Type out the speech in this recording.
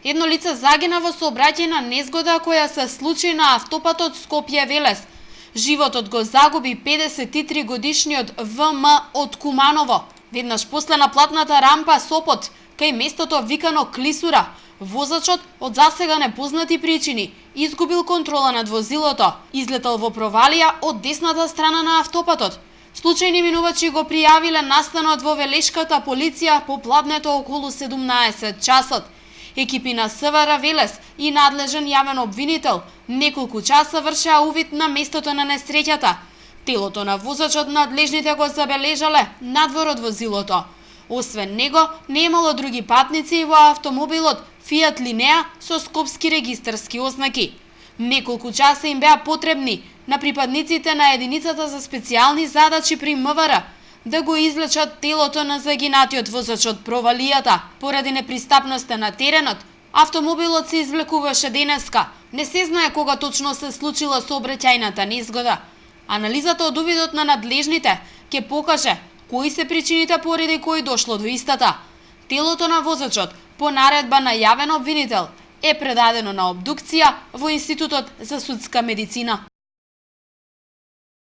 Едно лице загина во сообраќајна незгода која се случи на автопатот Скопје-Велес. Животот го загуби 53 годишниот ВМ од Куманово. Веднаш после на платната рампа Сопот, кај местото викано Клисура, возачот од засега непознати причини изгубил контрола над возилото, излетал во провалија од десната страна на автопатот. Случајни минувачи го пријавиле настанот во Велешката полиција по пладнето околу 17 часот. Екипи на СВР Велес и надлежен јавен обвинител неколку часа вршеа увид на местото на несреќата. Телото на возачот надлежните го забележале надвор од возилото. Освен него, не имало други патници во автомобилот Фиат Линеа со скопски регистарски ознаки. Неколку часа им беа потребни на припадниците на единицата за специјални задачи при МВР да го извлечат телото на загинатиот воzač од провалијата. Поради непристапноста на теренот, автомобилот се извлекуваше денеска. Не се знае кога точно се случила сообраќајната незгода. Анализата од увидот на надлежните ќе покаже кои се причините поради кои дошло до истата. Телото на возачот, по наредба на јавен обвинител, е предадено на обдукција во Институтот за судска медицина.